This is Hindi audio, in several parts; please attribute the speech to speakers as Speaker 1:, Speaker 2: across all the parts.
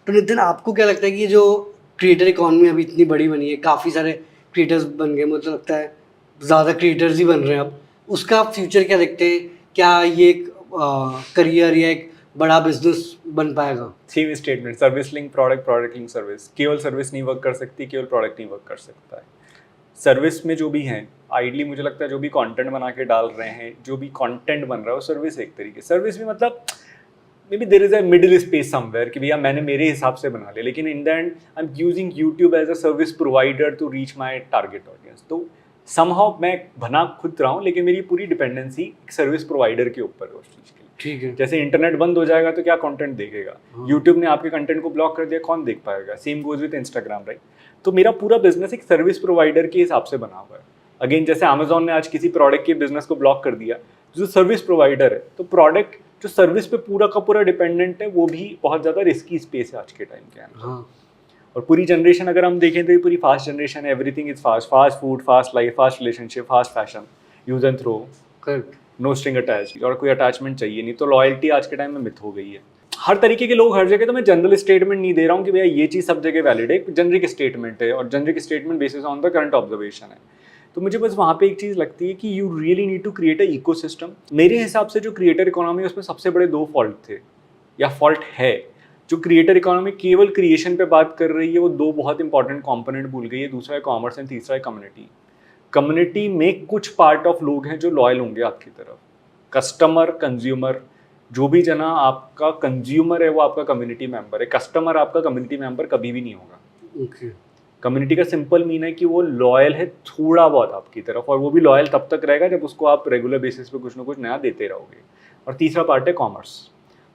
Speaker 1: तो नितिन, आपको क्या लगता है कि ये जो क्रिएटर इकॉनमी अभी इतनी बड़ी बनी है, काफ़ी सारे क्रिएटर्स बन गए, मुझे तो लगता है ज़्यादा क्रिएटर्स ही बन रहे हैं अब, उसका आप फ्यूचर क्या देखते हैं? क्या ये एक करियर या एक बड़ा बिजनेस बन पाएगा?
Speaker 2: Same statement, service link product, product link service. केवल सर्विस नहीं वर्क कर सकती, केवल प्रोडक्ट नहीं वर्क कर सकता है। सर्विस में जो भी हैं, आइडली मुझे लगता है जो भी कंटेंट बना के डाल रहे हैं, जो भी कंटेंट बन रहा है वो सर्विस एक तरीके। सर्विस भी मतलब may be there is a middle space somewhere कि भैया मैंने मेरे हिसाब से बना लिया, लेकिन in the end I am using YouTube as a service provider to reach my target audience. तो समहाउ मैं बना खुद रहा हूँ, लेकिन मेरी पूरी डिपेंडेंसी एक सर्विस प्रोवाइडर के ऊपर है उस चीज़ के लिए।
Speaker 1: ठीक है।
Speaker 2: जैसे इंटरनेट बंद हो जाएगा तो क्या कंटेंट देखेगा?
Speaker 1: हाँ।
Speaker 2: यूट्यूब ने आपके कंटेंट को ब्लॉक कर दिया, कौन देख पाएगा? Same goes with Instagram, right? तो मेरा पूरा बिजनेस एक सर्विस प्रोवाइडर के हिसाब से बना हुआ है। अगेन, जैसे अमेजोन ने आज किसी प्रोडक्ट के बिजनेस को ब्लॉक कर दिया, जो सर्विस प्रोवाइडर है, तो प्रोडक्ट जो सर्विस पे पूरा का पूरा डिपेंडेंट है, वो भी बहुत ज़्यादा रिस्की स्पेस है आज के टाइम के अंदर।
Speaker 1: हाँ।
Speaker 2: और पूरी जनरेशन अगर हम देखें तो ये पूरी फास्ट जनरेशन है। Everything is fast, fast food, fast life, fast relationship, fast fashion, use and throw,
Speaker 1: correct.
Speaker 2: No string attach, और कोई अटैचमेंट चाहिए नहीं। तो लॉयल्टी आज के टाइम में मिथ हो गई है। हर तरीके के लोग हर जगह, तो मैं जनरल स्टेटमेंट नहीं दे रहा हूँ कि भैया ये चीज़ सब जगह वैलिड है, जनरिक स्टेटमेंट है, और generic statement basis on the current observation है। तो मुझे बस वहाँ पे एक चीज़ लगती है कि you really need to create a ecosystem. मेरे हिसाब से जो क्रिएटर इकोनॉमी है उसमें सबसे बड़े दो फॉल्ट थे या फॉल्ट है। जो क्रिएटर इकोनॉमी केवल क्रिएशन पे बात कर रही है, वो दो बहुत इंपॉर्टेंट कंपोनेंट भूल गई है। दूसरा है कॉमर्स एंड तीसरा है कम्युनिटी। कम्युनिटी में कुछ पार्ट ऑफ लोग हैं जो लॉयल होंगे आपकी तरफ। कस्टमर, कंज्यूमर, जो भी जना आपका कंज्यूमर है वो आपका कम्युनिटी मेंबर है। कस्टमर आपका कम्युनिटी मेंबर कभी भी नहीं होगा।
Speaker 1: ओके।
Speaker 2: कम्युनिटी का सिंपल मीन है कि वो लॉयल है थोड़ा बहुत आपकी तरफ, और वो भी लॉयल तब तक रहेगा जब उसको आप रेगुलर बेसिस पे कुछ ना कुछ नया देते रहोगे। और तीसरा पार्ट है कॉमर्स।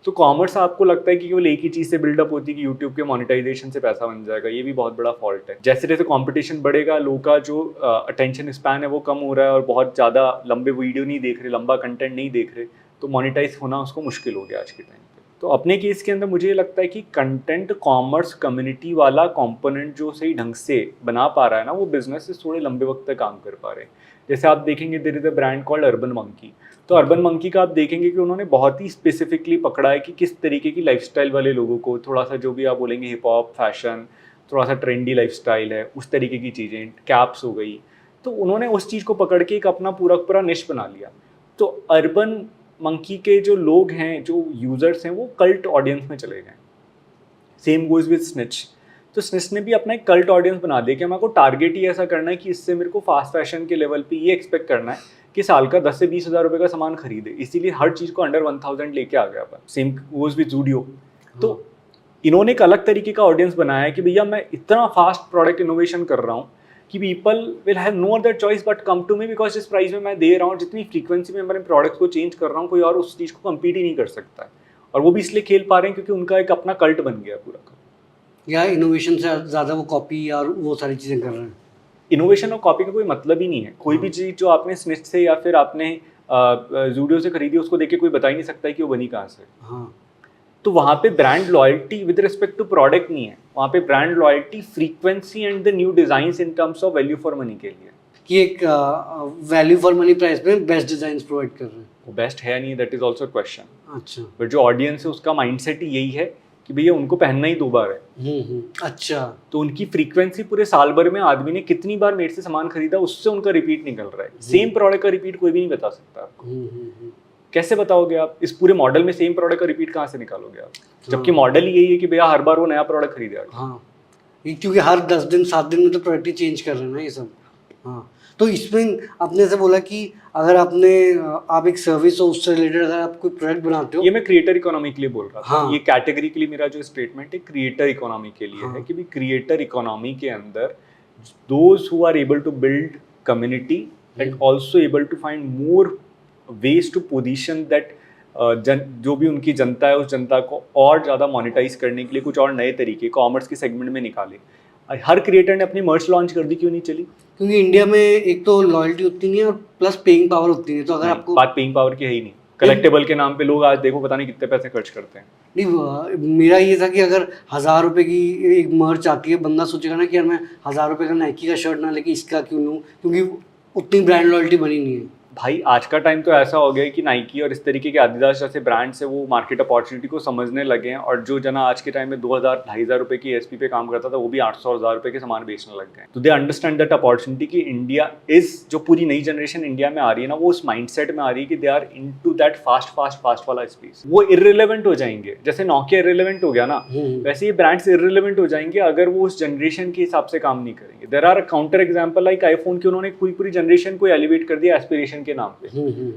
Speaker 2: तो कॉमर्स आपको लगता है कि केवल एक ही चीज़ से बिल्डअप होती है कि यूट्यूब के मोनेटाइजेशन से पैसा बन जाएगा, ये भी बहुत बड़ा फॉल्ट है। जैसे जैसे कंपटीशन बढ़ेगा, लोगों का जो अटेंशन स्पैन है वो कम हो रहा है और बहुत ज़्यादा लंबे वीडियो नहीं देख रहे, लंबा कंटेंट नहीं देख रहे, तो मोनेटाइज होना उसको मुश्किल हो गया आज के टाइम पे। तो अपने केस के अंदर मुझे लगता है कि कंटेंट कॉमर्स कम्युनिटी वाला कंपोनेंट जो सही ढंग से बना पा रहा है ना, वो बिजनेस से थोड़े लंबे वक्त तक काम कर पा रहे हैं। जैसे आप देखेंगे there is a brand called Urban Monkey. तो अर्बन मंकी का आप देखेंगे कि उन्होंने बहुत ही स्पेसिफिकली पकड़ा है कि किस तरीके की लाइफस्टाइल वाले लोगों को, थोड़ा सा जो भी आप बोलेंगे हिप हॉप, फैशन, थोड़ा सा ट्रेंडी लाइफस्टाइल है, उस तरीके की चीज़ें, कैप्स हो गई, तो उन्होंने उस चीज़ को पकड़ के एक अपना पूरा पूरा निश बना लिया। तो अर्बन मंकी के जो लोग हैं, जो यूज़र्स हैं, वो कल्ट ऑडियंस में चले गए। Same goes with snitch. तो स्निच ने भी अपना एक कल्ट ऑडियंस बना दिया कि मेरे को टारगेट ही ऐसा करना है कि इससे मेरे को फास्ट फैशन के लेवल पे ये एक्सपेक्ट करना है कि साल का 10 से 20 हज़ार रुपये का सामान खरीदे, इसीलिए हर चीज़ को अंडर 1000 लेके आ गया अपन। Same goes with Zudio. तो इन्होंने एक अलग तरीके का ऑडियंस बनाया है कि भैया मैं इतना फास्ट प्रोडक्ट इनोवेशन कर रहा हूँ कि people will have no other choice but come to me, because जिस प्राइस में मैं दे रहा हूँ, जितनी फ्रीक्वेंसी में मैंने प्रोडक्ट्स को चेंज कर रहा हूँ, कोई और उस चीज़ को कम्पीट ही नहीं कर सकता है। और वो भी इसलिए खेल पा रहे हैं क्योंकि उनका एक अपना कल्ट बन गया पूरा का।
Speaker 1: या इनोवेशन से ज़्यादा वो कॉपी और वो सारी चीज़ें कर रहे हैं।
Speaker 2: इनोवेशन और कॉपी का कोई मतलब ही नहीं है। कोई भी चीज़ जो आपने स्निच से या फिर आपने जूडियो से खरीदी, उसको देख के कोई बता ही नहीं सकता है कि वो बनी कहाँ से।
Speaker 1: हाँ।
Speaker 2: तो वहाँ पे brand loyalty with respect to product नहीं है, वहाँ पे brand loyalty frequency and the new designs in terms of value for money के लिए।
Speaker 1: कि एक वैल्यू फॉर मनी प्राइस में बेस्ट डिजाइन प्रोवाइड कर रहे हैं।
Speaker 2: वो बेस्ट है नहीं, दैट इज ऑल्सो क्वेश्चन।
Speaker 1: अच्छा।
Speaker 2: बट जो ऑडियंस है उसका माइंडसेट ही यही है कि भैया उनको पहनना ही 2 बार है।
Speaker 1: अच्छा।
Speaker 2: तो उनकी फ्रीक्वेंसी पूरे साल भर में आदमी ने कितनी बार मेरे से सामान खरीदा, उससे उनका रिपीट निकल रहा है। सेम प्रोडक्ट का रिपीट कोई भी नहीं बता सकता आपको। कैसे बताओगे आप? इस पूरे मॉडल में सेम प्रोडक्ट का रिपीट कहाँ से निकालोगे आप? जबकि मॉडल ही यही है कि भैया हर बार वो नया प्रोडक्ट खरीदे।
Speaker 1: हाँ, क्योंकि हर 10 दिन 7 दिन में तो प्रोडक्ट ही चेंज कर रहे हैं ना ये सब। हाँ, तो इसमें आपने से बोला कि अगर आप एक सर्विस हो उससे रिलेटेड अगर आप कोई प्रोडक्ट बनाते हो,
Speaker 2: ये मैं क्रिएटर इकोनॉमी के लिए बोल रहा था।
Speaker 1: हाँ।
Speaker 2: ये कैटेगरी के लिए मेरा जो स्टेटमेंट है क्रिएटर इकोनॉमी के लिए है कि भी क्रिएटर इकोनॉमी के अंदर those who are able to build community and also able to find more ways to position that जो भी उनकी जनता है उस जनता को और ज़्यादा मोनेटाइज करने के लिए कुछ और नए तरीके कॉमर्स के सेगमेंट में निकाले। हर क्रिएटर ने अपनी मर्च लॉन्च कर दी, क्यों नहीं चली?
Speaker 1: क्योंकि इंडिया में एक तो लॉयल्टी उतनी नहीं है और प्लस पेइंग पावर उतनी नहीं है। तो अगर आपको
Speaker 2: बात पेइंग पावर की है ही नहीं। कलेक्टेबल के नाम पे लोग आज देखो पता नहीं कितने पैसे खर्च करते हैं।
Speaker 1: नहीं, मेरा ये था कि अगर 1000 रुपये की एक मर्च आती है, बंदा सोचेगा ना कि यार मैं 1000 रुपये का नाइकी का शर्ट ना लेके इसका क्यों लूँ, क्योंकि उतनी ब्रांड लॉयल्टी बनी नहीं है।
Speaker 2: भाई आज का टाइम तो ऐसा हो गया है कि नाइकी और इस तरीके के एडिडास जैसे ब्रांड्स है वो मार्केट अपॉर्चुनिटी को समझने लगे हैं, और जो जना आज के टाइम में 2000-2500 रुपए की एसपी पे काम करता था वो भी 800-1000 रुपए के सामान बेचने लग गए। तो दे अंडरस्टैंड दैट अपॉर्चुनिटी कि इंडिया इज, जो पूरी नई जनरेशन इंडिया में आ रही है ना, वो उस माइंडसेट में आ रही है कि they are into that fast वाला स्पेस। वो इररिलेवेंट हो जाएंगे, जैसे नोकिया इररिलेवेंट हो गया ना, वैसे ये ब्रांड्स इररिलेवेंट हो जाएंगे अगर वो उस जनरेशन के हिसाब से काम नहीं करेंगे। There are counter example like iPhone की, उन्होंने पूरी जनरेशन को एलिवेट कर दिया एस्पिरेशन के नाम पे,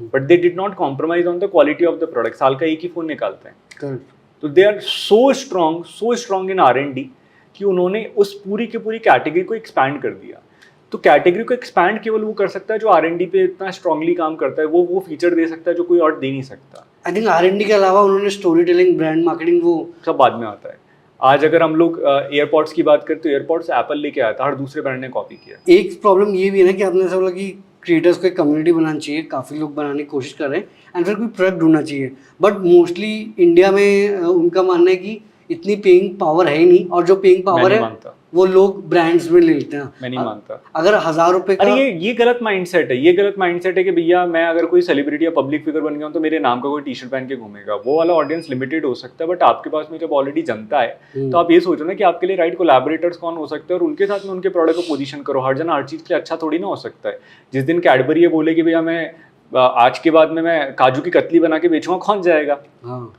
Speaker 2: but they did not compromise on the quality of the product. साल का एक ही फोन निकालते हैं। तो they are so strong in R&D कि उन्होंने उस पूरी की पूरी कैटेगरी को एक्सपैंड कर दिया। तो कैटेगरी को एक्सपैंड केवल वो कर सकता है जो R&D पे इतना स्ट्रांगली काम करता है, वो फीचर दे सकता है जो कोई और दे नहीं सकता।
Speaker 1: आई थिंक R&D के अलावा उन्होंने स्टोरी टेलिंग, ब्रांड मार्केटिंग, वो
Speaker 2: सब बाद में आता है। आज अगर हम लोग एयरपॉड्स की बात करते तो एयरपॉड्स एप्पल लेके आया था, हर दूसरे ब्रांड ने कॉपी किया।
Speaker 1: एक प्रॉब्लम ये भी है ना कि आपने ऐसा बोला कि क्रिएटर्स को एक कम्युनिटी बनानी चाहिए, काफ़ी लोग बनाने की कोशिश कर रहे हैं, एंड फिर कोई प्रोडक्ट ढूंढना चाहिए। बट मोस्टली इंडिया में उनका मानना है कि इतनी पेइंग पावर है ही नहीं, और जो पेइंग पावर है
Speaker 2: मानता,
Speaker 1: वो लोग ब्रांड्स में ले लेते हैं।
Speaker 2: मैं नहीं मानता।
Speaker 1: अगर 1000 रुपए का,
Speaker 2: अरे ये गलत माइंडसेट है। ये गलत माइंडसेट है कि भैया मैं अगर कोई सेलिब्रिटी या पब्लिक फिगर बन गया हूं तो मेरे नाम का कोई टी शर्ट पहन के घूमेगा। वो वाला ऑडियंस लिमिटेड हो सकता है, बट आपके पास में जब ऑलरेडी जनता है तो आप ये सोचो ना कि आपके लिए राइट कोलैबोरेटर्स कौन हो सकते हैं, और उनके साथ में उनके प्रोडक्ट को पोजीशन करो। हर जना हर चीज़ के लिए अच्छा थोड़ी ना हो सकता है। जिस दिन कैडबरी ये बोले कि भैया मैं आज के बाद में मैं काजू की कतली बना के बेचूंगा, कौन जाएगा?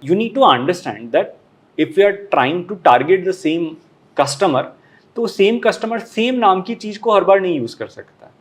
Speaker 2: You need to understand that if we are trying to target the same customer, तो सेम कस्टमर सेम नाम की चीज को हर बार नहीं यूज कर सकता।